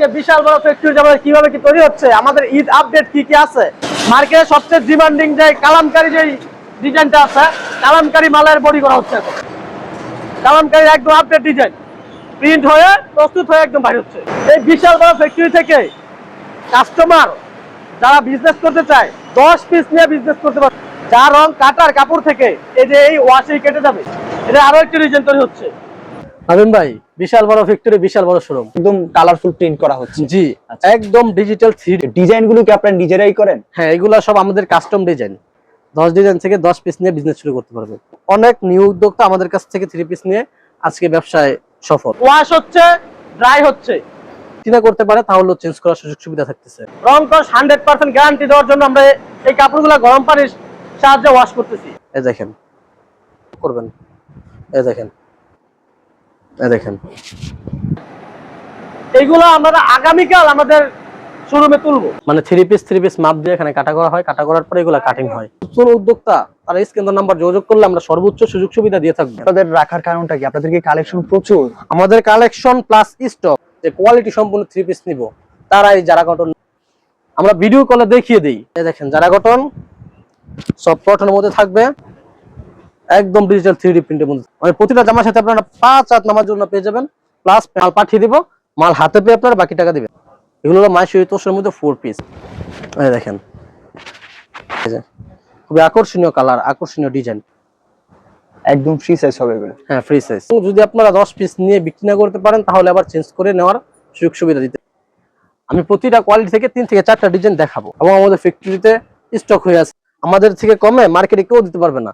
আজকে বিশাল বড় ফ্যাক্টরি আমাদের কিভাবে কি তৈরি হচ্ছে, আমাদের ঈদ আপডেট কি কি আছে, মার্কেটে সবচেয়ে ডিমান্ডিং যে কালামকারী যে ডিজাইনটা আছে, কালামকারী মালের বডি করা হচ্ছে এখন। কালামকারী একদম আপডেট ডিজাইন প্রিন্ট হয়ে প্রস্তুত হয়ে একদম বাইরে হচ্ছে। এই বিশাল বড় ফ্যাক্টরি থেকে কাস্টমার যারা বিজনেস করতে চায় 10 পিস নিয়ে বিজনেস করতে পারে। যা রং কাটার কাপড় থেকে এই যে এই ওয়াশেই কেটে যাবে, এটা আরো একটা ডিজাইন তৈরি হচ্ছে। আমিন ভাই, বিশাল বড় ফ্যাক্টরি, বিশাল বড় শোরুম, একদম কালারফুল প্রিন্ট করা হচ্ছে। জি, একদম ডিজিটাল 3D ডিজাইন গুলো কি আপনারা নিজেরাই করেন? হ্যাঁ, এগুলা সব আমাদের কাস্টম ডিজাইন। 10 ডিজাইন থেকে 10 পিস নিয়ে বিজনেস শুরু করতে পারবে। অনেক নিউ উদ্যোক্তা আমাদের কাছ থেকে 3 পিস নিয়ে আজকে ব্যবসায় সফল। ওয়াশ হচ্ছে, ড্রাই হচ্ছে, চিন্তা করতে পারে তাহলে চেঞ্জ করার সুযোগ সুবিধা থাকতেছে। রং কস 100% গ্যারান্টি দেওয়ার জন্য আমরা এই কাপড়গুলো গরম পানির সাহায্যে ওয়াশ করতেছি। এই দেখেন করবেন, এই দেখেন, এই দেখেন, এইগুলো আমরা আগামীকাল আমাদের শোরুমে তুলবো। মানে 3 পিস মাপ দিয়ে এখানে কাটা করা হয়, কাটা করার পরে এগুলো কাটিং হয়। কোন উদ্যোক্তা তারা স্ক্রিন নাম্বার যোগাযোগ করলে আমরা সর্বোচ্চ সুযোগ সুবিধা দিয়ে থাকবো। আপনাদের রাখার কারণটা কি? আপনাদের কি কালেকশন প্রচুর? আমাদের কালেকশন প্লাস স্টক, যে কোয়ালিটি সম্পূর্ণ 3 পিস নিব তারা এই জারা কটন আমরা ভিডিও কলে দেখিয়ে দেই। এই দেখেন জারা কটন, সব কটনের মধ্যে থাকবে, একদম ডিজিটাল 3D প্রিন্টের মধ্যে। মানে প্রতিটা জামার সাথে আপনারা 5 হাত নামার জন্য পেয়ে যাবেন, প্লাস মাল পাঠিয়ে দিব, মাল হাতে পেয়ে আপনারা বাকি টাকা দিবেন। এগুলো হলো মাইশোরি তোষের মধ্যে 4 পিস। এই দেখেন, খুবই আকর্ষণীয় কালার, আকর্ষণীয় ডিজাইন, একদম ফ্রি সাইজ হবে এগুলো। হ্যাঁ, ফ্রি সাইজ। যদি আপনারা 10 পিস নিয়ে বিক্রি না করতে পারেন তাহলে আবার চেঞ্জ করে নেওয়ার সুযোগ সুবিধা দিতে। আমি প্রতিটা কোয়ালিটি থেকে 3 থেকে 4টা ডিজাইন দেখাবো এবং আমাদের ফ্যাক্টরিতে স্টক হয়ে আছে। আমাদের থেকে কমে মার্কেটে কেউ দিতে পারবে না,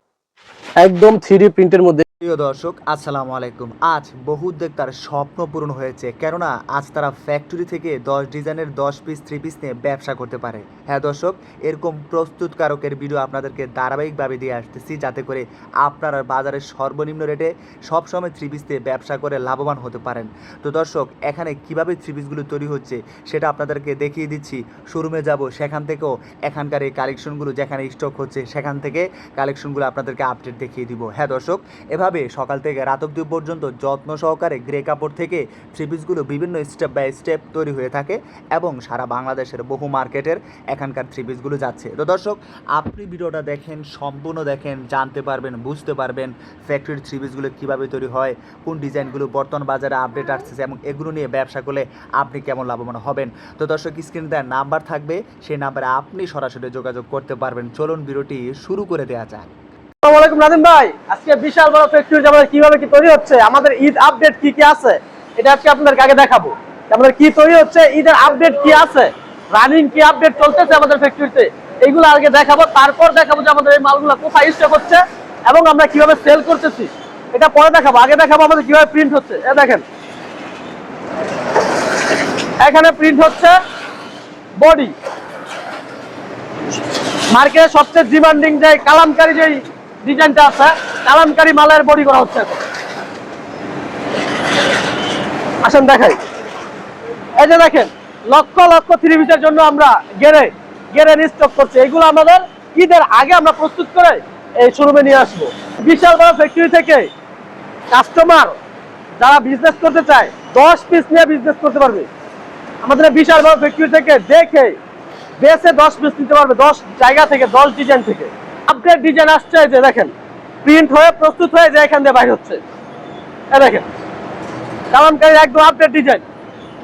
একদম 3D প্রিন্টের মধ্যে। প্রিয় দর্শক, আসসালামু আলাইকুম। আজ বহু উদ্যোক্তার স্বপ্ন পূরণ হয়েছে, কেননা আজ তারা ফ্যাক্টরি থেকে 10 ডিজাইনের 10 পিস 3 পিস নিয়ে ব্যবসা করতে পারে। হ্যাঁ দর্শক, এরকম প্রস্তুতকারকের ভিডিও আপনাদেরকে ধারাবাহিকভাবে দিয়ে আসতেছি, যাতে করে আপনারা বাজারের সর্বনিম্ন রেটে সবসময় 3 পিস দিয়ে ব্যবসা করে লাভবান হতে পারেন। তো দর্শক, এখানে কিভাবে 3 পিসগুলো তৈরি হচ্ছে সেটা আপনাদেরকে দেখিয়ে দিচ্ছি। শোরুমে যাব, সেখান থেকেও এখানকার এই কালেকশনগুলো যেখানে স্টক হচ্ছে সেখান থেকে কালেকশনগুলো আপনাদেরকে আপডেট দেখিয়ে দিব। হ্যাঁ দর্শক, এভাবে সকাল থেকে রাত অবধি পর্যন্ত যত্ন সহকারে গ্রে কাপড় থেকে 3 পিসগুলো বিভিন্ন স্টেপ বাই স্টেপ তৈরি হয়ে থাকে এবং সারা বাংলাদেশের বহু মার্কেটের এখানকার 3 পিসগুলো যাচ্ছে। তো দর্শক, আপনি ভিডিওটা দেখেন, সম্পূর্ণ দেখেন, জানতে পারবেন, বুঝতে পারবেন ফ্যাক্টরির 3 পিসগুলো কীভাবে তৈরি হয়, কোন ডিজাইনগুলো বর্তমান বাজারে আপডেট আসছে এবং এগুলো নিয়ে ব্যবসা করলে আপনি কেমন লাভবান হবেন। তো দর্শক, স্ক্রিনে দেওয়া নাম্বার থাকবে, সেই নাম্বারে আপনি সরাসরি যোগাযোগ করতে পারবেন। চলুন ভিডিওটি শুরু করে দেওয়া যাক। আসসালামু আলাইকুম নাদিম ভাই, আজকে বিশাল বড় ফ্যাক্টরি আমাদের কিভাবে কি তৈরি হচ্ছে, আমাদের ঈদ আপডেট কি কি আছে, এটা আজকে আপনাদের আগে দেখাবো। আমাদের কি তৈরি হচ্ছে, ঈদের আপডেট কি আছে, রানিং কি আপডেট চলতেছে আমাদের ফ্যাক্টরিতে, এইগুলো আগে দেখাবো। তারপর দেখাবো যে আমাদের এই মালগুলো কোথায় স্টক হচ্ছে এবং আমরা কিভাবে সেল করতেছি, এটা পরে দেখাবো। আগে দেখাবো আমাদের কিভাবে প্রিন্ট হচ্ছে। এই দেখেন, এখানে প্রিন্ট হচ্ছে বডি। মার্কেটে সবচেয়ে ডিমান্ডিং যে কালামকারী যে ডিজাইনটা আছে, কালামকারী মালের বডি করা হচ্ছে এখন। আসেন দেখাই। এই যে দেখেন, লক্ষ লক্ষ 3 পিসের জন্য আমরা গেরে স্টক করছি। এগুলো আমাদের ঈদের আগে আমরা প্রস্তুত করে এই শোরুমে নিয়ে আসবো। বিশাল বড় ফ্যাক্টরি থেকে কাস্টমার যারা বিজনেস করতে চায় 10 পিস নিয়ে বিজনেস করতে পারবে। আমাদের বিশাল বড় ফ্যাক্টরি থেকে দেখে বেসে 10 পিস নিতে পারবে, 10 জায়গা থেকে, 10 ডিজাইন থেকে। আপডেট ডিজাইন আসছে, যে দেখেন প্রিন্ট হয়ে প্রস্তুত হয়ে যে এখান দিয়ে বাইরে হচ্ছে। এই দেখেন, কালামকারী একদম আপডেট ডিজাইন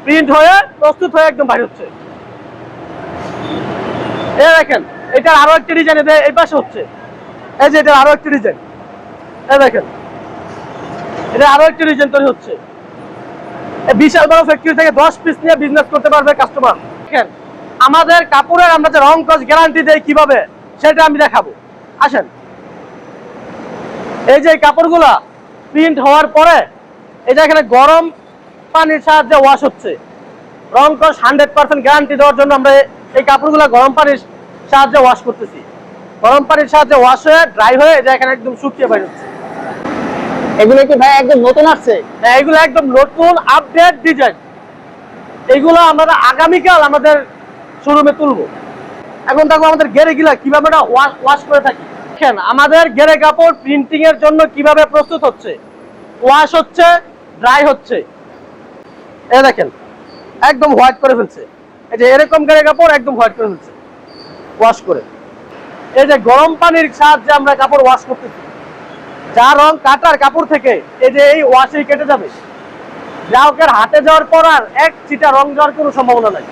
প্রিন্ট হয়ে প্রস্তুত হয়ে একদম বাইরে হচ্ছে। এই দেখেন, এটার আরো একটা ডিজাইন এই পাশে হচ্ছে। এই যে এটার আরো একটা ডিজাইন, এই দেখেন, এটা আরো একটা ডিজাইন তৈরি হচ্ছে। এই বিশাল বড় ফ্যাক্টরি থেকে 10 পিস নিয়ে বিজনেস করতে পারবে কাস্টমার। দেখেন, আমাদের কাপড়ের আমরা যে রং কস গ্যারান্টি দেই কিভাবে, সেটা আমি দেখাবো। আসেন, এই যে কাপড়গুলা প্রিন্ট হওয়ার পরে এই যে এখানে গরম পানির সাহায্যে ওয়াশ হচ্ছে। রং কস 100% গ্যারান্টি দেওয়ার জন্য আমরা এই কাপড়গুলা গরম পানির সাহায্যে ওয়াশ করতেছি। গরম পানির সাহায্যে ওয়াশ হয়ে ড্রাই হয়ে এই যে এখানে একদম শুকিয়ে বের হচ্ছে। এগুলো কি ভাই একদম নতুন আসছে? হ্যাঁ, এগুলো একদম নতুন আপডেট ডিজাইন। এগুলো আমরা আগামীকাল আমাদের শোরুমে তুলবো। এখন দেখো আমাদের গেরে গিলা কিভাবে ওয়াশ করে থাকি। দেখেন, আমাদের গেরে কাপড় প্রিন্টিং এর জন্য কিভাবে প্রস্তুত হচ্ছে, ওয়াশ হচ্ছে, ড্রাই হচ্ছে। এই দেখেন, একদম হোয়াইট করে ফেলছে। এই যে এরকম করে কাপড় একদম হোয়াইট করে ফেলছে ওয়াশ করে। এই যে গরম পানির সাহায্যে আমরা কাপড় ওয়াশ করতেছি, যা রং কাটার কাপড় থেকে এই যে এই ওয়াশেই কেটে যাবে। গ্রাহকের হাতে যাওয়ার পর আর এক চিটা রং যাওয়ার কোনো সম্ভাবনা নাই।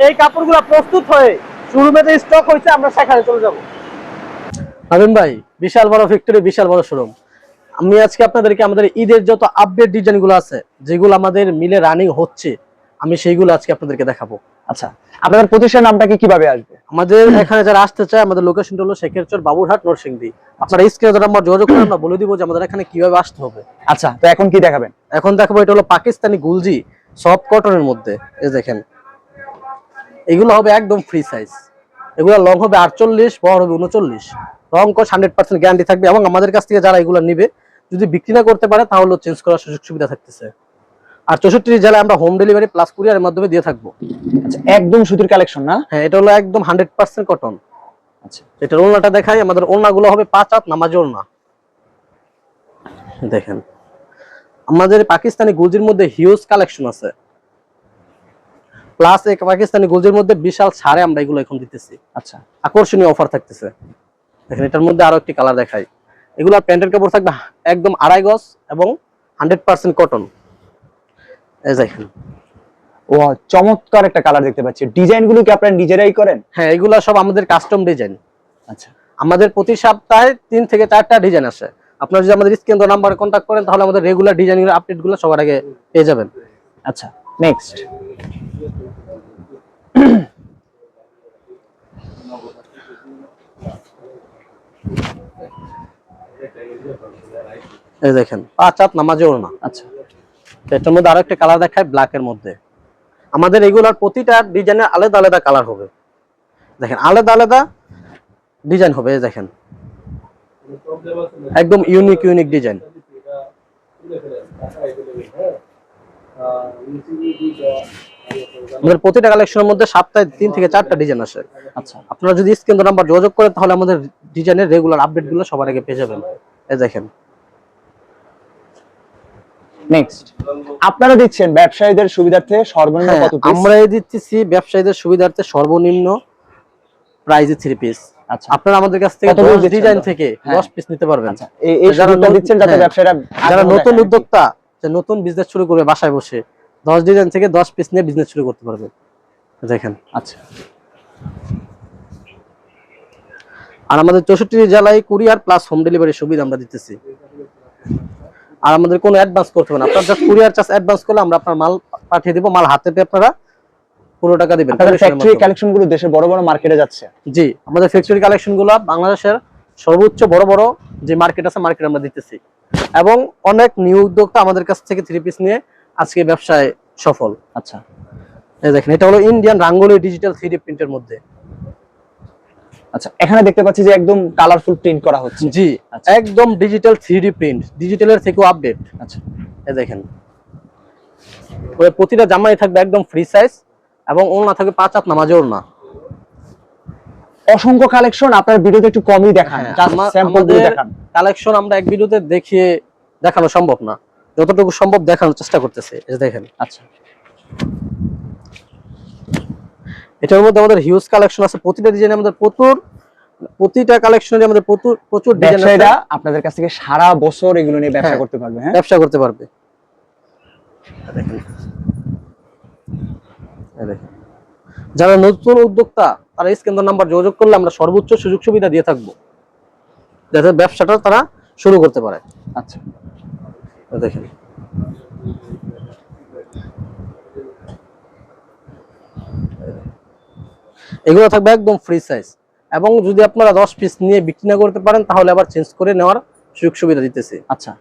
এই কাপড়গুলো প্রস্তুত হয়ে শোরুমেতে স্টক হয়েছে, আমরা সেখানে চলে যাব। আমিন ভাই, বিশাল বড় ফ্যাক্টরি, বিশাল বড় শোরুম। আমি আজকে আপনাদেরকে আমাদের ঈদের যত আপডেট ডিজাইন গুলো আছে, যেগুলো আমাদের মিলে রানিং হচ্ছে, আমি সেইগুলো আজকে আপনাদেরকে দেখাবো। আচ্ছা, আপনাদের প্রতিষ্ঠানের নামটা কিভাবে আসবে? আমাদের এখানে যারা আসতে চায়, আমাদের লোকেশনটা হলো শেখেরচর, বাবুরহাট, নরসিংদী। আপনারা স্ক্রিনে আমরা যোগাযোগ করে আমরা বলে দিব যে আমাদের এখানে কিভাবে আসতে হবে। আচ্ছা, তো এখন কি দেখাবেন? এখন দেখাবো, এটা হলো পাকিস্তানি গুলজি সফট কটনের মধ্যে। এই দেখেন, এগুলো হবে একদম ফ্রি সাইজ। এগুলো লং হবে 48, বড় হবে 39। রং কস 100% গ্যারান্টি থাকবে। এবং আমাদের কাছ থেকে যারা এগুলো নিবে, যদি বিক্রি না করতে পারে তাহলে চেঞ্জ করার সুযোগ সুবিধা থাকতেছে। আর 64 জেলায় আমরা হোম ডেলিভারি প্লাস কুরিয়ারের মাধ্যমে দিয়ে থাকবো। আচ্ছা, একদম সুতির কালেকশন না? হ্যাঁ, এটা হলো একদম 100% কটন। আচ্ছা, এটার ওড়নাটা দেখাই। আমাদের ওড়নাগুলো হবে 5 হাত নামাজি ওড়না। দেখেন, আমাদের পাকিস্তানি গুলজির মধ্যে হিউজ কালেকশন আছে, প্লাস এই পাকিস্তানি গুলজির মধ্যে বিশাল ছাড়ে আমরা এগুলো এখন দিতেছি। আচ্ছা, আকর্ষণীয় অফার থাকতেছে। দেখেন, এটার মধ্যে আরো একটি কালার দেখাই। এগুলো প্যান্টের কাপড় থাকবে একদম 2.5 গজ এবং 100% কটন। এই দেখেন, ও চমৎকার একটা কালার দেখতে পাচ্ছি। ডিজাইন গুলো কি আপনারা নিজেরাই করেন? হ্যাঁ, এগুলো সব আমাদের কাস্টম ডিজাইন। আচ্ছা, আমাদের প্রতি সপ্তাহে 3 থেকে 4টা ডিজাইন আসে। আপনারা যদি আমাদের স্ক্রিন দেওয়া নাম্বারে কন্ট্যাক্ট করেন তাহলে আমাদের রেগুলার ডিজাইনের আপডেটগুলো সবার আগে পেয়ে যাবেন। আচ্ছা, নেক্সট। এই দেখেন, 5 হাত নামাজি ওড়না। আচ্ছা, এটার মধ্যে আরো একটা কালার দেখায় ব্ল্যাক এর মধ্যে। আমাদের এগুলার প্রতিটা ডিজাইনের আলাদা আলাদা কালার হবে। দেখেন, আলাদা আলাদা ডিজাইন হবে। এই দেখেন, একদম ইউনিক ইউনিক ডিজাইন। আমাদের প্রতিটা কালেকশনের মধ্যে সপ্তাহে 3 থেকে 4টা ডিজাইন আসে। আচ্ছা, আপনারা যদি স্ক্রিন নাম্বার যোগাযোগ করেন তাহলে আমাদের ডিজাইনের রেগুলার আপডেট গুলো সবার আগে পেয়ে যাবেন। এই দেখেন, নেক্সট। আপনারা দিচ্ছেন ব্যবসায়ীদের সুবিধার্থে সর্বনিম্ন হ্যাঁ, কত পিস? আমরা দিচ্ছি ব্যবসায়ীদের সুবিধার্থে সর্বনিম্ন প্রাইজে 3 পিস। আচ্ছা, আপনারা আমাদের কাছ থেকে কত piece 10 দিচ্ছেন? ডিজাইন থেকে হ্যাঁ। 10 পিস নিতে পারবেন। আচ্ছা, এই সুবিধা দিচ্ছেন যাতে হ্যাঁ, ব্যবসায়ীরা যারা আগ্রহ নতুন দেখায়। উদ্যোক্তা, যে নতুন বিজনেস শুরু করবে বাসায় বসে, 10 ডিজাইন থেকে 10 পিস নিয়ে বিজনেস শুরু করতে পারবে। দেখেন, আচ্ছা, আর আমাদের 64 জেলায় কুরিয়ার প্লাস হোম ডেলিভারি সুবিধা আমরা দিতেছি। আর আমাদের কোনো অ্যাডভান্স করতে হবে না। আপনার জাস্ট কুরিয়ার চার্জ অ্যাডভান্স করলে আমরা আপনার মাল পাঠিয়ে দেব। মাল হাতে পেয়ে আপনারা পুরো টাকা দিবেন। আপনাদের ফ্যাক্টরি কালেকশন গুলো দেশের বড় বড় মার্কেটে যাচ্ছে? জি, আমাদের ফ্যাক্টরি কালেকশন গুলো বাংলাদেশের সর্বোচ্চ বড় বড় যে মার্কেট আছে, মার্কেট আমরা দিতেছি। এবং অনেক নিউ উদ্যোক্তা আমাদের কাছ থেকে 3 পিস নিয়ে আজকে ব্যবসায় সফল। আচ্ছা, এই দেখেন, এটা হলো ইন্ডিয়ান রাঙ্গোলি ডিজিটাল 3D প্রিন্টের মধ্যে। আচ্ছা, এখানে দেখতে পাচ্ছি যে একদম কালারফুল প্রিন্ট করা হচ্ছে। জি, আচ্ছা, একদম ডিজিটাল 3D প্রিন্ট, ডিজিটালের থেকেও আপডেট। আচ্ছা, এই দেখেন, ওই প্রতিটা জামাই থাকবে একদম ফ্রি সাইজ এবং ওড়না থাকবে 5 হাত নামাজি ওড়না। অসংখ্য কালেকশন আপনার ভিডিওতে একটু কমই দেখান, জাস্ট স্যাম্পল গুলো দেখান। কালেকশন আমরা এক ভিডিওতে দেখিয়ে দেখানো সম্ভব না, যতটুকু সম্ভব দেখানোর চেষ্টা করতেছি। এই দেখেন, আচ্ছা, এটার মধ্যে আমাদের হিউজ কালেকশন আছে। প্রতিটা ডিজাইনে আমাদের প্রতিটা কালেকশনে আমাদের প্রচুর ডিজাইন আছে। ব্যবসায়ীরা আপনাদের কাছ থেকে সারা বছর এগুলো নিয়ে ব্যবসা হ্যাঁ, করতে পারবে। হ্যাঁ, ব্যবসা করতে পারবে। দেখেন, এই দেখেন, যারা নতুন উদ্যোক্তা তারা স্ক্রিন নাম্বার যোগাযোগ করলে আমরা সর্বোচ্চ সুযোগ সুবিধা দিয়ে থাকবো, যাতে ব্যবসাটা তারা শুরু করতে পারে। আচ্ছা, এই দেখেন, এগুলো থাকবে একদম ফ্রি সাইজ। এবং যদি আপনারা 10 পিস নিয়ে বিক্রি না করতে পারেন তাহলে আবার চেঞ্জ করে নেওয়ার সুযোগ সুবিধা দিতেছি। আচ্ছা,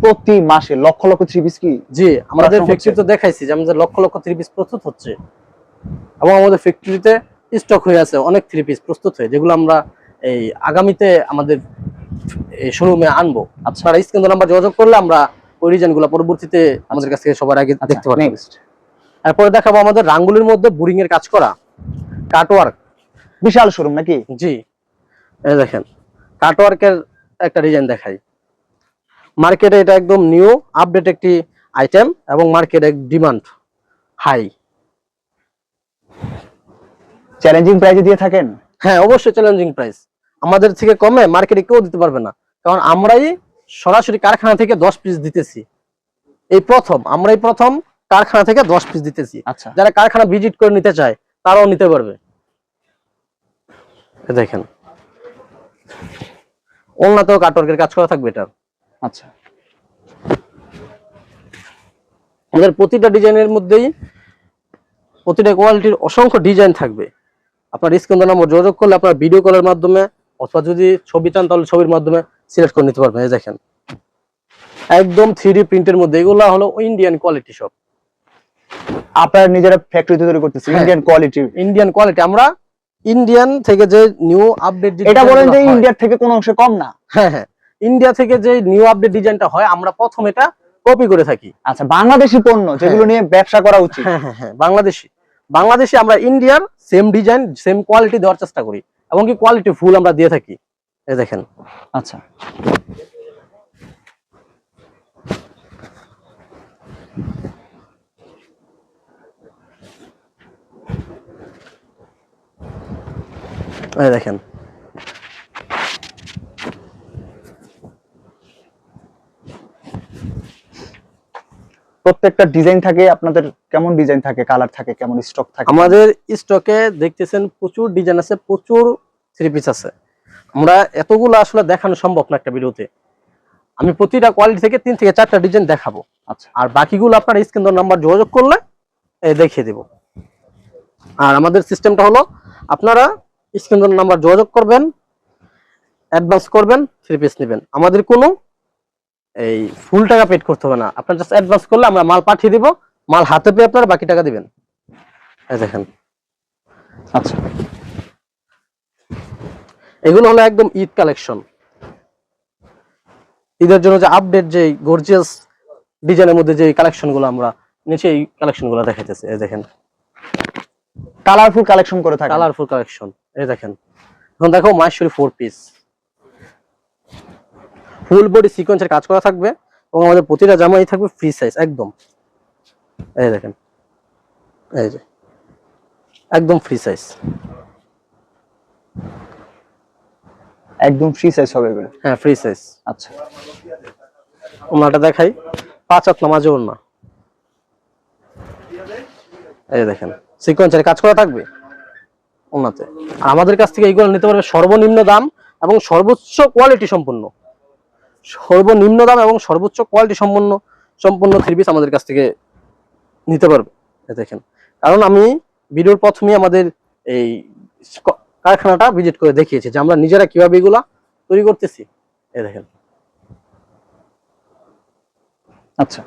প্রতি মাসে লক্ষ লক্ষ 3 পিস কি? জি, আমাদের হচ্ছে? ফ্যাক্টরি তো দেখাইছি যে আমাদের লক্ষ লক্ষ 3 পিস প্রস্তুত হচ্ছে এবং আমাদের ফ্যাক্টরিতে স্টক হয়ে আছে অনেক 3 পিস প্রস্তুত হয়ে, যেগুলো আমরা এই আগামীতে আমাদের এই শোরুমে আনবো। আপনারা স্ক্রিন নাম্বার যোগাযোগ করলে আমরা ওই ডিজাইনগুলো পরবর্তীতে আমাদের কাছ থেকে সবার আগে দেখতে পারবেন। নেক্সট, এরপরে দেখাবো আমাদের রাঙ্গুলির মধ্যে বোরিং এর কাজ করা কাটওয়ার্ক। বিশাল শোরুম নাকি? জি, এই দেখেন, কাটওয়ার্কের একটা ডিজাইন দেখাই। মার্কেটে এটা একদম নিউ আপডেট একটি আইটেম এবং মার্কেটে ডিমান্ড হাই। চ্যালেঞ্জিং প্রাইজে দিয়ে থাকেন? হ্যাঁ, অবশ্যই চ্যালেঞ্জিং প্রাইস। আমাদের থেকে কমে মার্কেটে কেউ দিতে পারবে না, কারণ আমরাই সরাসরি কারখানা থেকে 10 পিস দিতেছি। আমরাই প্রথম কারখানা থেকে 10 পিস দিতেছি। আচ্ছা, যারা কারখানা ভিজিট করে নিতে চায় তারাও নিতে পারবে। দেখেন ওলনাতেও কাটওয়ার্কের কাজ করা থাকবে এটা। আচ্ছা, আমাদের প্রতিটা ডিজাইনের মধ্যেই প্রতিটা কোয়ালিটির অসংখ্য ডিজাইন থাকবে। আপনার স্ক্রিন নম্বর যোগাযোগ করলে আপনার ভিডিও কলের মাধ্যমে অথবা যদি ছবি চান তাহলে ছবির মাধ্যমে সিলেক্ট করে নিতে পারবেন। এই দেখেন একদম 3D প্রিন্টের মধ্যে, এগুলো হলো ইন্ডিয়ান কোয়ালিটি সব। আপনারা নিজেরা ফ্যাক্টরিতে তৈরি করতেছেন ইন্ডিয়ান কোয়ালিটি? ইন্ডিয়ান কোয়ালিটি, আমরা ইন্ডিয়ান থেকে যে নিউ আপডেট, এটা বলেন যে ইন্ডিয়ার থেকে কোনো অংশে কম না? হ্যাঁ হ্যাঁ, ইন্ডিয়া থেকে যে নিউ আপডেট ডিজাইনটা হয় আমরা প্রথম এটা কপি করে থাকি। আচ্ছা, বাংলাদেশি পণ্য যেগুলো নিয়ে ব্যবসা করা উচিত। হ্যাঁ হ্যাঁ হ্যাঁ, বাংলাদেশি আমরা ইন্ডিয়ার সেম ডিজাইন সেম কোয়ালিটি দেওয়ার চেষ্টা করি এবং কি কোয়ালিটি ফুল আমরা দিয়ে থাকি। এই দেখেন। আচ্ছা, এই দেখেন প্রত্যেকটা ডিজাইন থাকে আপনাদের? কেমন ডিজাইন থাকে, কালার থাকে, কেমন স্টক থাকে? আমাদের স্টকে দেখতেছেন প্রচুর ডিজাইন আছে, প্রচুর থ্রি পিস আছে। আমরা এতগুলো আসলে দেখানো সম্ভব না একটা ভিডিওতে। আমি প্রতিটা কোয়ালিটি থেকে 3 থেকে 4টা ডিজাইন দেখাবো। আচ্ছা, আর বাকিগুলো আপনার স্ক্রিন নাম্বার যোগাযোগ করলে দেখিয়ে দেব। আর আমাদের সিস্টেমটা হলো আপনারা স্ক্রিন নাম্বার যোগাযোগ করবেন, অ্যাডভান্স করবেন, থ্রি পিস নেবেন। আমাদের কোনো এই ফুল টাকা পেড করতে হবে না, আপনার জাস্ট অ্যাডভান্স করলে আমরা মাল পাঠিয়ে দিব, মাল হাতে পেয়ে আপনারা বাকি টাকা দিবেন। এই দেখেন। আচ্ছা, এগুলো হলো একদম ঈদ কালেকশন। ঈদের জন্য যে আপডেট যে গর্জিয়াস ডিজাইনের মধ্যে যে কালেকশনগুলো আমরা নিচে এই কালেকশনগুলো দেখাইতেছে। এই দেখেন কালারফুল কালেকশন করে থাকে। Colourful collection. এই দেখেন এখন দেখো মাহেশ্বরী 4 পিস ফুল বডি সিকোয়েন্সের কাজ করা থাকবে এবং আমাদের প্রতিটা জামাই থাকবে ফ্রি সাইজ একদম। এই দেখেন, এই যে একদম ফ্রি সাইজ, একদম ফ্রি সাইজ হবে এগুলো? হ্যাঁ ফ্রি সাইজ। আচ্ছা, ওনাটা দেখাই, 5 হাত নামাজে ওনা। এই দেখেন সিকোয়েন্সের কাজ করা থাকবে ওনাতে। আর আমাদের কাছ থেকে এইগুলো নিতে পারবে সর্বনিম্ন দাম এবং সর্বোচ্চ কোয়ালিটি সম্পন্ন। সর্বনিম্ন দাম এবং সর্বোচ্চ কোয়ালিটি সম্পন্ন থ্রি পিস আমাদের কাছ থেকে নিতে পারবে। দেখেন, কারণ আমি ভিডিওর প্রথমেই আমাদের এই কারখানাটা ভিজিট করে দেখিয়েছি যে আমরা নিজেরা কিভাবে এগুলা তৈরি করতেছি। এই দেখেন। আচ্ছা,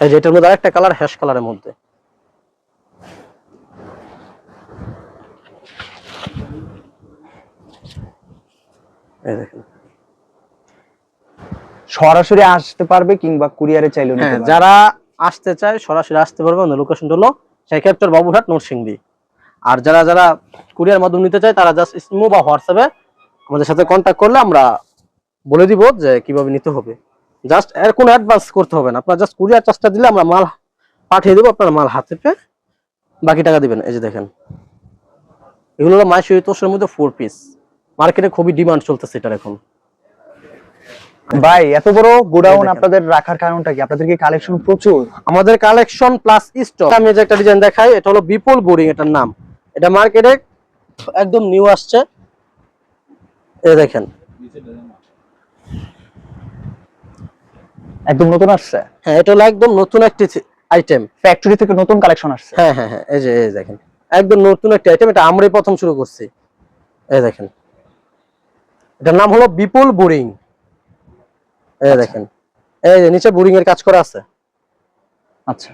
এই যে এটার মধ্যে আরেকটা কালার হ্যাশ কালারের মধ্যে। এই দেখেন সরাসরি আসতে পারবে কিংবা কুরিয়ারে চাইলে নিতে হ্যাঁ, পারবে? যারা আসতে চায় সরাসরি আসতে পারবে। আমাদের লোকেশনটা হলো শেখারচর বাবুরহাট নরসিংদী। আর যারা কুরিয়ার মাধ্যমে নিতে চায় তারা জাস্ট ইমো বা হোয়াটসঅ্যাপে আমাদের সাথে কন্ট্যাক্ট করলে আমরা বলে দিব যে কিভাবে নিতে হবে। জাস্ট এর কোনো অ্যাডভান্স করতে হবে না, আপনার জাস্ট কুরিয়ার চার্জটা দিলে আমরা মাল পাঠিয়ে দেবো, আপনার মাল হাতে পেয়ে বাকি টাকা দিবেন। এই যে দেখেন এগুলো হলো মাহেশ্বরী তোষের মধ্যে 4 পিস। মার্কেটে খুবই ডিমান্ড চলতেছে এটার এখন। ভাই এত বড় গোডাউন দেখেন। আপনাদের রাখার কারণটা কি? আপনাদের কি কালেকশন প্রচুর? আমাদের কালেকশন প্লাস স্টক। আমি যে একটা ডিজাইন দেখাই, এটা হলো বিপুল বোরিং এটার নাম। এটা মার্কেটে একদম নিউ আসছে। এই দেখেন একদম নতুন আসছে? হ্যাঁ, এটা হলো একদম নতুন একটি আইটেম, ফ্যাক্টরি থেকে নতুন কালেকশন আসছে? হ্যাঁ হ্যাঁ হ্যাঁ। এই যে এই দেখেন একদম নতুন একটা আইটেম, এটা আমরাই প্রথম শুরু করছি। এই দেখেন এটার নাম হলো বিপুল বোরিং। এই দেখেন এই যে নিচে বোরিং এর কাজ করা আছে। আচ্ছা,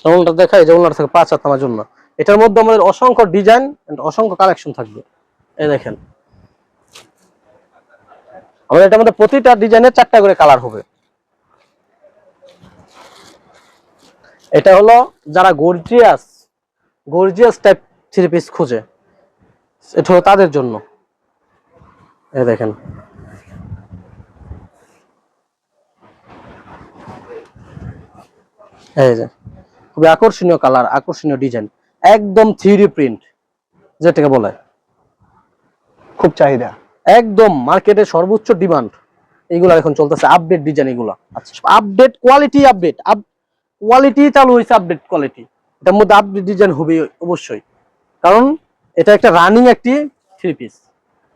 ওনাটা দেখাই যে ওনাটা থাকে 5 হাত নামার জন্য। এটার মধ্যে আমাদের অসংখ্য ডিজাইন অসংখ্য কালেকশন থাকবে। এই দেখেন আমাদের এটার মধ্যে প্রতিটা ডিজাইনের 4টা করে কালার হবে। এটা হলো যারা গর্জিয়াস টাইপ থ্রি পিস খোঁজে, এটা হলো তাদের জন্য। এই দেখেন এই যে খুবই আকর্ষণীয় কালার, আকর্ষণীয় ডিজাইন, একদম 3D প্রিন্ট যেটাকে বলে, খুব চাহিদা। একদম মার্কেটে সর্বোচ্চ ডিমান্ড। এইগুলা এখন চলতেছে আপডেট ডিজাইন, এগুলা আচ্ছা, আপডেট কোয়ালিটি, আপডেট কোয়ালিটি চালু হয়েছে, আপডেট কোয়ালিটি, এটার মধ্যে আপডেট ডিজাইন হবে অবশ্যই, কারণ এটা একটা রানিং একটি 3 পিস।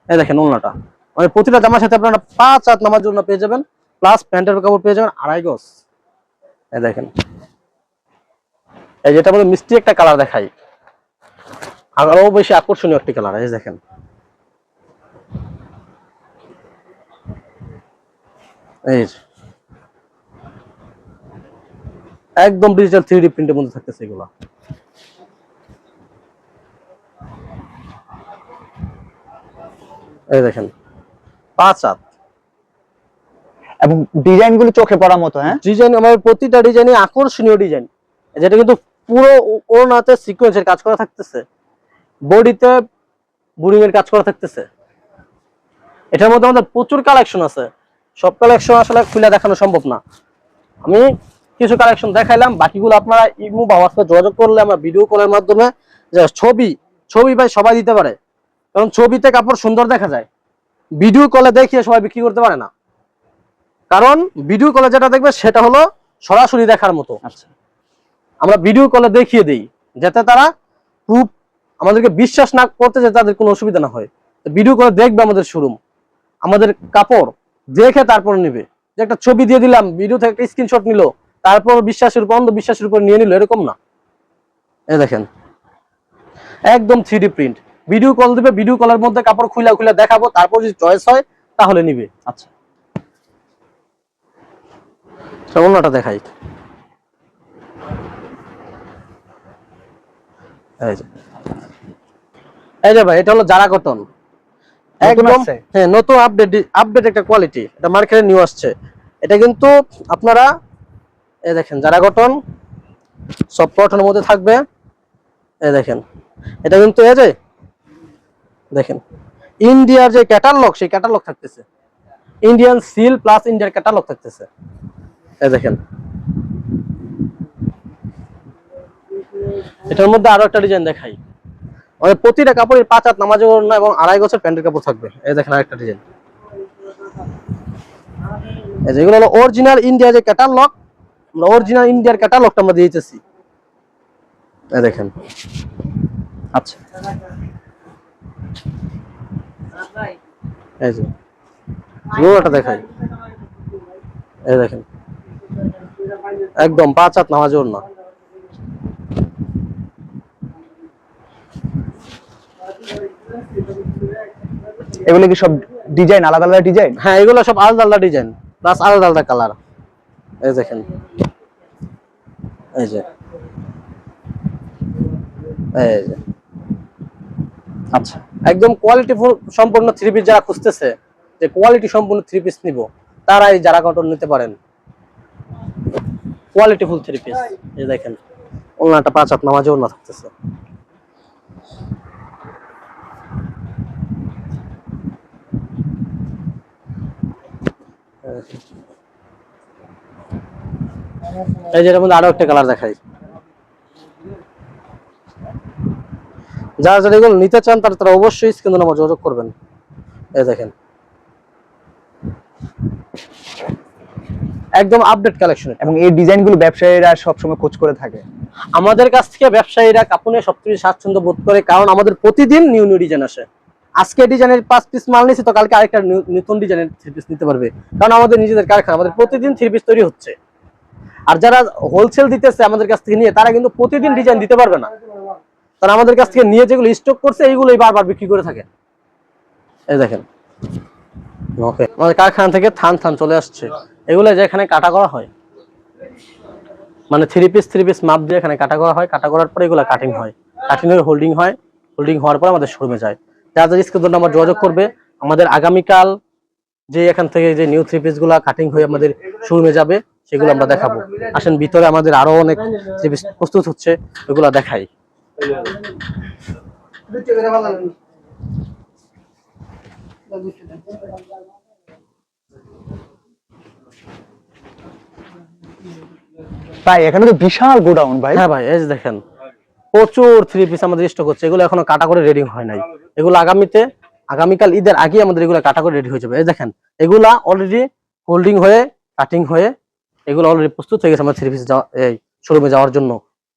এই দেখেন ওড়নাটা, মানে প্রতিটা জামার সাথে আপনারা 5 হাত নামার জন্য পেয়ে যাবেন, প্লাস প্যান্টের কাপড় পেয়ে যাবেন 2.5 গজ। এই দেখেন, এই যেটা বলে মিষ্টি একটা কালার দেখাই, আরো বেশি আকর্ষণীয় একটি কালার। এই দেখেন, এই যে একদম ডিজিটাল 3D প্রিন্টের মধ্যে থাকতেছে এগুলা। এই দেখেন 5 হাত, এবং ডিজাইন গুলো চোখে পড়ার মতো। হ্যাঁ, ডিজাইন আমার প্রতিটা ডিজাইনে আকর্ষণীয় ডিজাইন, যেটা কিন্তু পুরো ওড়নাতে সিকোয়েন্সের কাজ করা থাকতেছে, বডিতে বুরিং এর কাজ করা থাকতেছে। এটার মধ্যে আমাদের প্রচুর কালেকশন আছে, সব কালেকশন আসলে খুলে দেখানো সম্ভব না। আমি কিছু কালেকশন দেখাইলাম, বাকিগুলো আপনারা ইমো বা হোয়াটসঅ্যাপে যোগাযোগ করলে আমরা ভিডিও কলের মাধ্যমে, যে ছবি ভাই সবাই দিতে পারে, কারণ ছবিতে কাপড় সুন্দর দেখা যায়, ভিডিও কলে দেখিয়ে সবাই বিক্রি করতে পারে না, কারণ ভিডিও কলে যেটা দেখবে সেটা হলো সরাসরি দেখার মতো। আচ্ছা, আমরা ভিডিও কলে দেখিয়ে দিই, যাতে তারা প্রুফ আমাদেরকে বিশ্বাস না করতে, যে তাদের কোনো অসুবিধা না হয়। ভিডিও কলে দেখবে আমাদের শোরুম, আমাদের কাপড় দেখে তারপর নেবে। যে একটা ছবি দিয়ে দিলাম, ভিডিও থেকে একটা স্ক্রিনশট নিল, তারপর বিশ্বাসের উপর, অন্ধবিশ্বাসের উপর নিয়ে নিল, এরকম না। এই দেখেন একদম 3D প্রিন্ট, ভিডিও কল দিবে, ভিডিও কলের মধ্যে কাপড় খুলে দেখাবো, তারপর যদি চয়েস হয় তাহলে নিবে। আচ্ছা, অন্যটা দেখাই, এই যে ভাই, এটা হলো জারা কটন, একদম হ্যাঁ নতুন আপডেট একটা কোয়ালিটি, এটা মার্কেটে নিউ আসছে। এটা কিন্তু আপনারা এই দেখেন জারা কটন, সব কটনের মধ্যে থাকবে। এই দেখেন, এটা কিন্তু এই যে দেখেন ইন্ডিয়ার যে ক্যাটালগ, সেই ক্যাটালগ থাকতেছে, ইন্ডিয়ান সিল প্লাস ইন্ডিয়ার ক্যাটালগ থাকতেছে। এই দেখেন, এটার মধ্যে আরো একটা ডিজাইন দেখাই, মানে প্রতিটা কাপড়ের 5 হাত নামাজের ওড়না এবং 2.5 গজের প্যান্টের কাপড় থাকবে। এই দেখেন আরেকটা ডিজাইন, এই যেগুলো হলো অরিজিনাল ইন্ডিয়া যে ক্যাটালগ, আমরা অরিজিনাল ইন্ডিয়ার ক্যাটালগটা আমরা দিয়ে দিতেছি। এই দেখেন, আচ্ছা, এই যে লোগোটা দেখাই, এই দেখেন একদম 5 হাত নামাজের ওড়না। এগুলো কি সব ডিজাইন আলাদা আলাদা ডিজাইন? হ্যাঁ, এগুলো সব আলাদা আলাদা ডিজাইন প্লাস আলাদা আলাদা কালার। এই দেখেন, এই যে এই যে আচ্ছা, একদম কোয়ালিটি সম্পূর্ণ 3 পিস যারা খুঁজতেছে, যে কোয়ালিটি সম্পূর্ণ 3 পিস নিব, তারা এই জারা কটন নিতে পারেন, কোয়ালিটি ফুল 3 পিস। এই দেখেন ওড়নাটা 5 হাত নামাজে ওড়না থাকতেছে। এই যে এর মধ্যে আরো একটা কালার দেখাই, যারা যারা এগুলো নিতে চান তারা অবশ্যই স্ক্রিনে নাম্বার যোগাযোগ করবেন। এই দেখেন একদম আপডেট কালেকশন, এবং এই ডিজাইনগুলো ব্যবসায়ীরা সবসময় খোঁজ করে থাকে। আমাদের কাছ থেকে ব্যবসায়ীরা কাপড় নিয়ে সবচেয়ে স্বাচ্ছন্দ্য বোধ করে, কারণ আমাদের প্রতিদিন নিউ নিউ ডিজাইন আসে। আজকে ডিজাইনের 5 পিস মাল নিয়েছি, তো কালকে আরেকটা নতুন ডিজাইনের 3 পিস নিতে পারবে, কারণ আমাদের নিজেদের কারখানা, আমাদের প্রতিদিন 3 পিস তৈরি হচ্ছে। আর যারা হোলসেল দিতেছে আমাদের কাছ থেকে নিয়ে, তারা কিন্তু প্রতিদিন ডিজাইন দিতে পারবে না, তারা আমাদের কাছ থেকে নিয়ে যেগুলো স্টক করছে এইগুলোই বারবার বিক্রি করে থাকে। এই দেখেন, ওকে, আমাদের কারখানা থেকে থান চলে আসছে, এগুলো যেখানে কাটা করা হয়, মানে 3 পিস মাপ দিয়ে এখানে কাটা করা হয়, কাটা করার পরে এগুলো কাটিং হয়, কাটিং হয়ে হোল্ডিং হয়, হোল্ডিং হওয়ার পর আমাদের শোরুমে যায়। যারা যারা স্ক্রিনের জন্য আমার যোগাযোগ করবে, আমাদের আগামীকাল যে এখান থেকে যে নিউ 3 পিস গুলা কাটিং হয়ে আমাদের শোরুমে যাবে, সেগুলো আমরা দেখাবো। আসেন ভিতরে আমাদের আরো অনেক 3 পিস প্রস্তুত হচ্ছে, ওগুলা দেখাই। ভাই এখানে তো বিশাল গোডাউন ভাই। হ্যাঁ ভাই, এই যে দেখেন প্রচুর থ্রি পিস আমাদের স্টক হচ্ছে। এগুলো এখনো কাটা করে রেডি হয় নাই। এগুলো আগামীকাল ঈদের আগে আমাদের এগুলো কাটা করে রেডি হয়ে যাবে। এই দেখেন এগুলা অলরেডি হোল্ডিং হয়ে কাটিং হয়ে এগুলো অলরেডি প্রস্তুত হয়ে গেছে আমার থ্রি পিস এই শোরুমে যাওয়ার জন্য।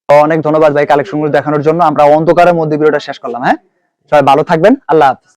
তো অনেক ধন্যবাদ ভাই কালেকশন গুলো দেখানোর জন্য। আমরা অন্ধকারের মধ্যে ভিডিওটা শেষ করলাম। হ্যাঁ, সবাই ভালো থাকবেন, আল্লাহ হাফেজ।